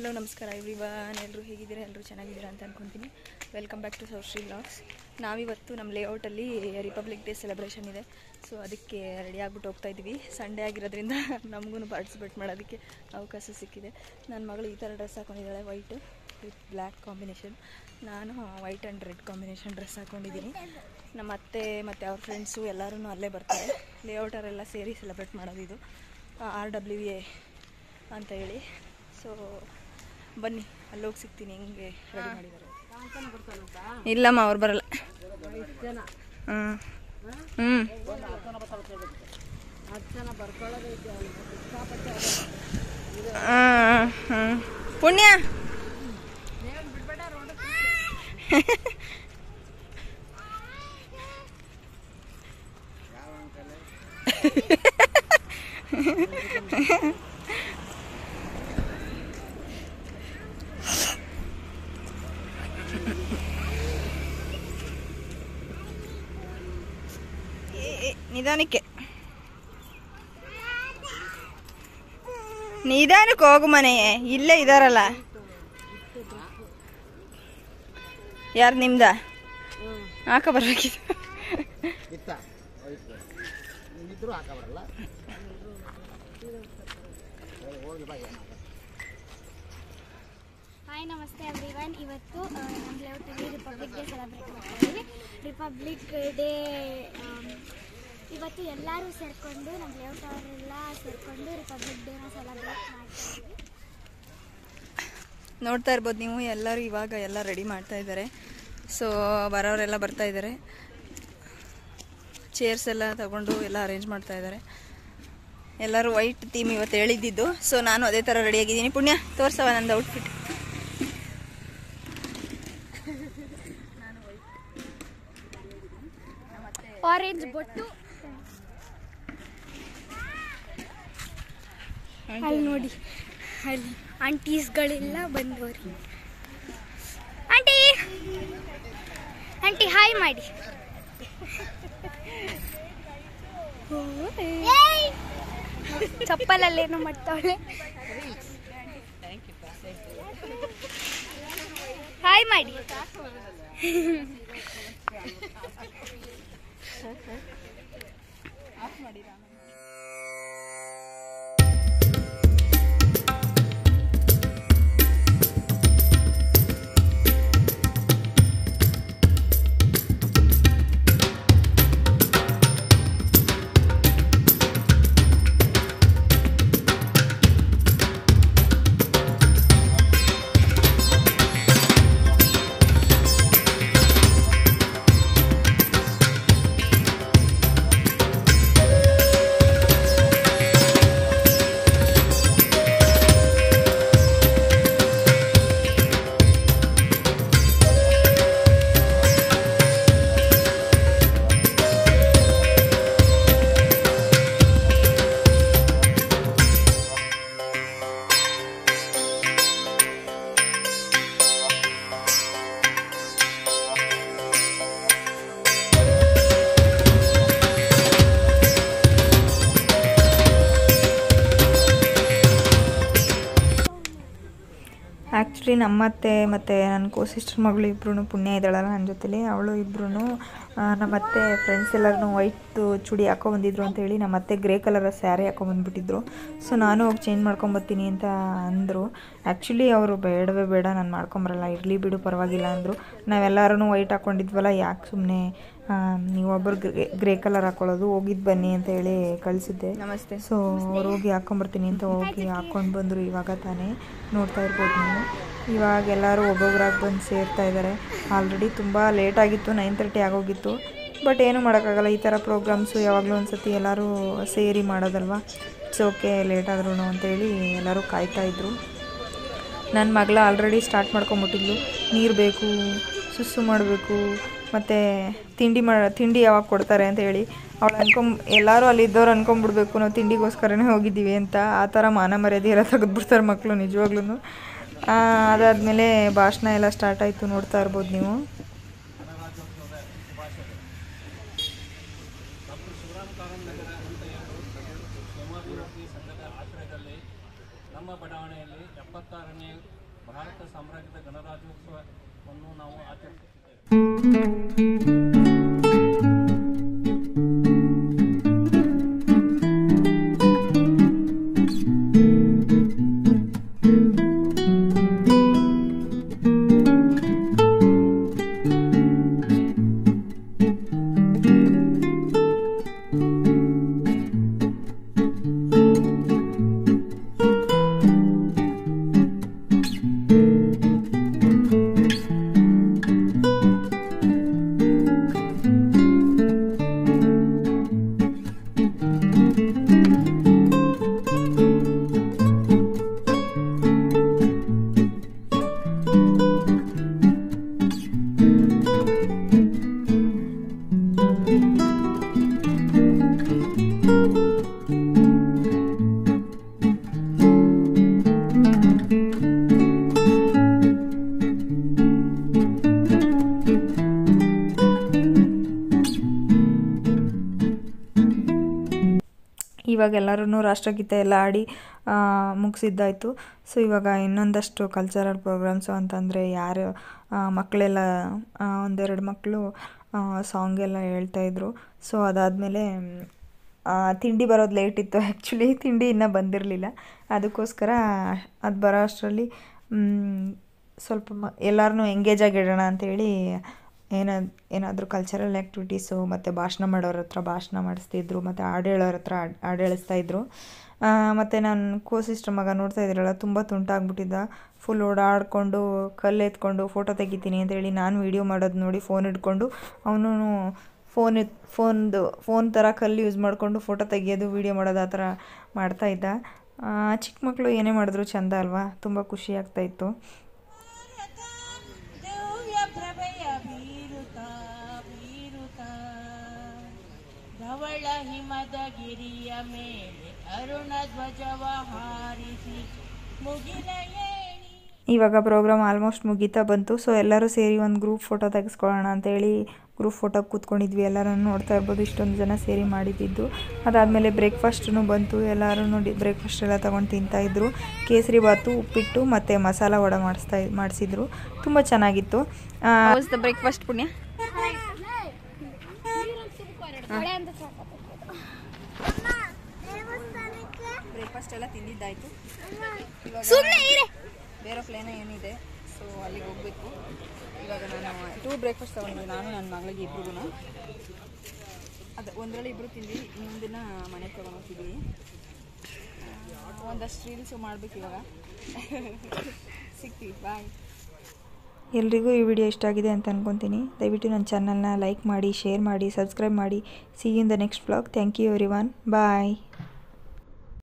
Hello ನಮಸ್ಕಾರ everyone, ಎಲ್ಲರೂ ಹೇಗಿದ್ದೀರಾ? ಎಲ್ಲರೂ ಚೆನ್ನಾಗಿದ್ದೀರಾ ಅಂತ ಅಂದ್ಕೊತೀನಿ. Welcome back to Saushree vlogs. ನಾವಿವತ್ತು ನಮ್ಮ ಲೇಔಟಲ್ಲಿ ರಿಪಬ್ಲಿಕ್ ಡೇ ಸೆಲೆಬ್ರೇಷನ್ ಇದೆ. ಸೊ ಅದಕ್ಕೆ ರೆಡಿ ಆಗ್ಬಿಟ್ಟು ಹೋಗ್ತಾ ಇದ್ವಿ. ಸಂಡೇ ಆಗಿರೋದ್ರಿಂದ ನಮಗೂ ಪಾರ್ಟಿಸಿಪೇಟ್ ಮಾಡೋದಕ್ಕೆ ಅವಕಾಶ ಸಿಕ್ಕಿದೆ. ನನ್ನ ಮಗಳು ಈ ಥರ ಡ್ರೆಸ್ ಹಾಕೊಂಡಿದ್ದಾಳೆ, ವೈಟ್ ವಿತ್ ಬ್ಲ್ಯಾಕ್ ಕಾಂಬಿನೇಷನ್. ನಾನು white and red combination dress ಹಾಕ್ಕೊಂಡಿದ್ದೀನಿ. ನಮ್ಮ ಅತ್ತೆ ಮತ್ತು ಅವ್ರ ಫ್ರೆಂಡ್ಸು ಎಲ್ಲರೂ ಅಲ್ಲೇ ಬರ್ತಾರೆ. ಲೇಔಟರೆಲ್ಲ ಸೇರಿ ಸೆಲೆಬ್ರೇಟ್ ಮಾಡೋದು ಇದು RWA ಅಂತ ಹೇಳಿ. ಸೊ ಬನ್ನಿ, ಅಲ್ಲೋಗಿ ಸಿಗ್ತೀನಿ ಹೆಂಗೆ ರೆಡಿ ಮಾಡಿದ್ದಾರೆ. ಇಲ್ಲಮ್ಮ, ಅವ್ರು ಬರಲ್ಲ. ಪುಣ್ಯ ನಿಧಾನಕ್ಕೆ ಹೋಗು, ಮನೆ ಇಲ್ಲೇ ಇದಾರಲ್ಲ. ಯಾರು ನಿಮ್ದ? ಹಾಕ ಬರ್ಬೇಕಿತ್ತು. ಹಾಯ್, ನಮಸ್ತೆ ಎವ್ರಿವನ್. ಇವತ್ತು ನಮ್ಮ ಲೇಔಟಲ್ಲಿ ರಿಪಬ್ಲಿಕ್ ಡೇ ಸೆಲೆಬ್ರೇಟ್ ಮಾಡ್ತಾಯಿದ್ದೀವಿ. ರಿಪಬ್ಲಿಕ್ ಡೇ ಇವತ್ತು ಎಲ್ಲರೂ ಸೇರಿಕೊಂಡು, ನಮ್ಮ ಲೇಔಟ್ ಅವರೆಲ್ಲ ಸೇರಿಕೊಂಡು ರಿಪಬ್ಲಿಕ್ ಡೇನ ಸೆಲೆಬ್ರೇಟ್ ಮಾಡ್ತಾಯಿದ್ವಿ. ನೋಡ್ತಾ ಇರ್ಬೋದು ನೀವು, ಎಲ್ಲರೂ ಇವಾಗ ಎಲ್ಲ ರೆಡಿ ಮಾಡ್ತಾ ಇದ್ದಾರೆ. ಸೊ ಬರೋರೆಲ್ಲ ಬರ್ತಾ ಇದ್ದಾರೆ. ಚೇರ್ಸ್ ಎಲ್ಲ ತಗೊಂಡು ಎಲ್ಲ ಅರೇಂಜ್ ಮಾಡ್ತಾ ಇದ್ದಾರೆ. ಎಲ್ಲರೂ ವೈಟ್ ಥೀಮ್ ಇವತ್ತು ಹೇಳಿದ್ದು. ಸೊ ನಾನು ಅದೇ ಥರ ರೆಡಿಯಾಗಿದ್ದೀನಿ. ಪುಣ್ಯ ತೋರ್ಸವ ನಂದು ಔಟ್ಫಿಟ್. ಆರೆಂಜ್ ಬೊಟ್ಟು ಅಲ್ಲಿ ನೋಡಿ, ಅಲ್ಲಿ ಆಂಟೀಸ್ಗಳೆಲ್ಲ ಬಂದವರು. ಆಂಟಿ ಆಂಟಿ ಹಾಯ್ ಮಾಡಿ. ಚಪ್ಪಲಲ್ಲೇನೋ ಮಾಡ್ತಾವಳೆ. ಹಾಯ್ ಮಾಡಿ. ಆ್ಯಕ್ಚುಲಿ ನಮ್ಮತ್ತೆ ಮತ್ತು ನನ್ನ ಸಿಸ್ಟರ್ ಮಗಳು ಇಬ್ಬರೂ, ಪುಣ್ಯ ಇದ್ದಾಳಲ್ಲ ನನ್ನ ಜೊತೆಲಿ, ಅವಳು ಇಬ್ಬರೂ ನಮ್ಮತ್ತೆ ಫ್ರೆಂಡ್ಸ್ ಎಲ್ಲರೂ ವೈಟ್ ಚೂಡಿ ಹಾಕೊಂಬಂದಿದ್ರು ಅಂತೇಳಿ ನಮ್ಮತ್ತೆ ಗ್ರೇ ಕಲರ್ ಸ್ಯಾರಿ ಹಾಕೊಂಬಂದ್ಬಿಟ್ಟಿದ್ರು. ಸೊ ನಾನು ಹೋಗಿ ಚೇಂಜ್ ಮಾಡ್ಕೊಂಬರ್ತೀನಿ ಅಂತ ಅಂದರು. ಆ್ಯಕ್ಚುಲಿ ಅವರು ಬೇಡವೇ ಬೇಡ, ನಾನು ಮಾಡ್ಕೊಂಬರಲ್ಲ, ಇರಲಿ ಬಿಡು ಪರವಾಗಿಲ್ಲ ಅಂದರು. ನಾವೆಲ್ಲರೂ ವೈಟ್ ಹಾಕ್ಕೊಂಡಿದ್ವಲ್ಲ, ಯಾಕೆ ಸುಮ್ಮನೆ ನೀವೊಬ್ಬರು ಗ್ರೇ ಕಲರ್ ಹಾಕ್ಕೊಳ್ಳೋದು, ಹೋಗಿದ್ದು ಬನ್ನಿ ಅಂತ ಹೇಳಿ ಕಳಿಸಿದ್ದೆ. ನಮಸ್ತೆ. ಸೊ ಅವ್ರು ಹೋಗಿ ಹಾಕ್ಕೊಂಬರ್ತೀನಿ ಅಂತ ಹೋಗಿ ಹಾಕ್ಕೊಂಡು ಬಂದರು. ಇವಾಗ ತಾನೇ ನೋಡ್ತಾ ಇರ್ಬೋದು ನೀವು. ಇವಾಗ ಎಲ್ಲರೂ ಒಬ್ಬೊಬ್ಬರಾಗಿ ಬಂದು ಸೇರ್ತಾ ಇದ್ದಾರೆ. ಆಲ್ರೆಡಿ ತುಂಬ ಲೇಟಾಗಿತ್ತು, 9:30 ಆಗೋಗಿತ್ತು. ಬಟ್ ಏನೂ ಮಾಡೋಕ್ಕಾಗಲ್ಲ, ಈ ಥರ ಪ್ರೋಗ್ರಾಮ್ಸು ಯಾವಾಗಲೂ ಒಂದು ಸತಿ ಎಲ್ಲರೂ ಸೇರಿ ಮಾಡೋದಲ್ವ. ಇಟ್ಸ್ ಓಕೆ, ಲೇಟ್ ಆದ್ರೂ ಅಂತೇಳಿ ಎಲ್ಲರೂ ಕಾಯ್ತಾಯಿದ್ರು. ನನ್ನ ಮಗಳ ಆಲ್ರೆಡಿ ಸ್ಟಾರ್ಟ್ ಮಾಡ್ಕೊಂಬಿಟ್ಟಿದ್ಲು. ನೀರು ಬೇಕು, ಸುಸ್ಸು ಮಾಡಬೇಕು, ಮತ್ತು ತಿಂಡಿ ಯಾವಾಗ ಕೊಡ್ತಾರೆ ಅಂತ ಹೇಳಿ ಅವಳು ಎಲ್ಲರೂ ಅಲ್ಲಿದ್ದವ್ರು ಅನ್ಕೊಂಬಿಡ್ಬೇಕು ನಾವು ತಿಂಡಿಗೋಸ್ಕರನೇ ಹೋಗಿದ್ದೀವಿ ಅಂತ. ಆ ಥರ ಮಾನ ಮರ್ಯಾದೆ ಎಲ್ಲ ತೆಗೆದುಬಿಡ್ತಾರೆ ಮಕ್ಕಳು ನಿಜವಾಗ್ಲೂ. ಅದಾದಮೇಲೆ ಭಾಷಣ ಎಲ್ಲ ಸ್ಟಾರ್ಟ್ ಆಯಿತು, ನೋಡ್ತಾ ಇರ್ಬೋದು ನೀವು. ನಮ್ಮ ಬಡಾವಣೆಯಲ್ಲಿ 70 64ನೇ ಭಾರತ ಸಾಮ್ರಾಜ್ಯದ ಗಣರಾಜ್ಯೋತ್ಸವವನ್ನು ನಾವು ಆಚರಿಸುತ್ತಿದ್ದೇವೆ. ಇವಾಗ ಎಲ್ಲರೂ ರಾಷ್ಟ್ರಗೀತೆ ಎಲ್ಲ ಆಡಿ ಮುಗಿಸಿದ್ದಾಯಿತು. ಸೊ ಇವಾಗ ಇನ್ನೊಂದಷ್ಟು ಕಲ್ಚರಲ್ ಪ್ರೋಗ್ರಾಮ್ಸು ಅಂತಂದರೆ ಯಾರು ಮಕ್ಕಳೆಲ್ಲ ಒಂದೆರಡು ಮಕ್ಕಳು ಸಾಂಗ್ ಎಲ್ಲ ಹೇಳ್ತಾಯಿದ್ರು. ಸೊ ಅದಾದಮೇಲೆ ತಿಂಡಿ ಬರೋದು ಲೇಟ್ ಇತ್ತು. ಆ್ಯಕ್ಚುಲಿ ತಿಂಡಿ ಇನ್ನೂ ಬಂದಿರಲಿಲ್ಲ. ಅದಕ್ಕೋಸ್ಕರ ಅದು ಬರೋ ಅಷ್ಟರಲ್ಲಿ ಸ್ವಲ್ಪ ಎಲ್ಲರನ್ನೂ ಎಂಗೇಜ್ ಆಗಿಡೋಣ ಅಂಥೇಳಿ ಏನಾದರೂ ಕಲ್ಚರಲ್ ಆ್ಯಕ್ಟಿವಿಟೀಸು ಮತ್ತು ಭಾಷಣ ಮಾಡೋರ ಹತ್ರ ಭಾಷಣ ಮಾಡಿಸ್ತಿದ್ರು, ಮತ್ತು ಹಾಡು ಹೇಳೋರ ಹತ್ರ ಹಾಡು ಹೇಳಿಸ್ತಾಯಿದ್ರು. ಮತ್ತು ನನ್ನ ಸಿಸ್ಟರ್ ಮಗ ನೋಡ್ತಾ ಇದ್ರಲ್ಲ, ತುಂಬ ತುಂಟಾಗ್ಬಿಟ್ಟಿದ್ದ. ಫುಲ್ ಓಡಾಡಿಕೊಂಡು ಕಲ್ಲು ಎತ್ಕೊಂಡು ಫೋಟೋ ತೆಗಿತೀನಿ ಅಂತೇಳಿ ನಾನು ವೀಡಿಯೋ ಮಾಡೋದು ನೋಡಿ ಫೋನ್ ಹಿಡ್ಕೊಂಡು ಅವನು ಫೋನ್ ಥರ ಕಲ್ಲು ಯೂಸ್ ಮಾಡಿಕೊಂಡು ಫೋಟೋ ತೆಗಿಯೋದು ವೀಡಿಯೋ ಮಾಡೋದು ಆ ಥರ ಮಾಡ್ತಾಯಿದ್ದ. ಚಿಕ್ಕ ಮಕ್ಕಳು ಏನೇ ಮಾಡಿದ್ರು ಚೆಂದ ಅಲ್ವಾ, ತುಂಬ ಖುಷಿ ಆಗ್ತಾಯಿತ್ತು. ಧವಳ ಹಿಮದ ಗಿರಿಯ ಮೇಲೆ ಅರುಣ ಧ್ವಜವ ಹಾರಿಸಿ ಮುಗಿಲ ಏಣಿ. ಇವಾಗ ಪ್ರೋಗ್ರಾಮ್ ಆಲ್ಮೋಸ್ಟ್ ಮುಗೀತಾ ಬಂತು. ಸೊ ಎಲ್ಲರೂ ಸೇರಿ ಒಂದು ಗ್ರೂಪ್ ಫೋಟೋ ತೆಗೆಸ್ಕೊಳ್ಳೋಣ ಅಂತೇಳಿ ಗ್ರೂಪ್ ಫೋಟೋ ಕೂತ್ಕೊಂಡಿದ್ವಿ. ಎಲ್ಲರೂ ನೋಡ್ತಾ ಇರ್ಬೋದು, ಇಷ್ಟೊಂದು ಜನ ಸೇರಿ ಮಾಡಿದ್ದಿದ್ದು. ಅದಾದಮೇಲೆ ಬ್ರೇಕ್ಫಾಸ್ಟೂ ಬಂತು. ಎಲ್ಲರೂ ನೋಡಿ ಬ್ರೇಕ್ಫಾಸ್ಟ್ ಎಲ್ಲ ತೊಗೊಂಡು ತಿಂತಾಯಿದ್ರು. ಕೇಸರಿ ಬಾತು, ಉಪ್ಪಿಟ್ಟು ಮತ್ತು ಮಸಾಲ ವಡೆ ಮಾಡಿಸಿದ್ರು. ತುಂಬ ಚೆನ್ನಾಗಿತ್ತು. ಬ್ರೇಕ್ಫಾಸ್ಟ್ ಪುಣ್ಯ ಬ್ರೇಕ್ಫಾಸ್ಟ್ ಎಲ್ಲ ತಿಂದಿದ್ದಾಯಿತು. ಇವಾಗ ಬೇರೆ ಪ್ಲೇನ ಏನಿದೆ, ಸೊ ಅಲ್ಲಿಗೆ ಹೋಗಬೇಕು. ಇವಾಗ ನಾನು 2 ಬ್ರೇಕ್ಫಾಸ್ಟ್ ತೊಗೊಂಡಿದ್ದೆ, ನಾನು ನನ್ನ ಮಗಳಿಗೆ ಇಬ್ರಿಗೂ. ಅದು ಒಂದರಲ್ಲಿ ಇಬ್ಬರು ತಿಂದ್ವಿ, ಇನ್ನೊಂದಿನ ಮನೆಗೆ ತೊಗೊಂಡು ಹೋಗ್ತಿದ್ವಿ. ಒಂದಷ್ಟು ರೀಲ್ಸು ಮಾಡಬೇಕು ಇವಾಗ. ಸಿಗ್ತೀವಿ, ಬಾಯ್. ಎಲ್ರಿಗೂ ಈ ವಿಡಿಯೋ ಇಷ್ಟ ಆಗಿದೆ ಅಂತ ಅಂದ್ಕೊತೀನಿ. ದಯವಿಟ್ಟು ನನ್ನ ಚಾನಲ್ನ ಲೈಕ್ ಮಾಡಿ, ಶೇರ್ ಮಾಡಿ, ಸಬ್ಸ್ಕ್ರೈಬ್ ಮಾಡಿ. See you in the next vlog. Thank you everyone. Bye.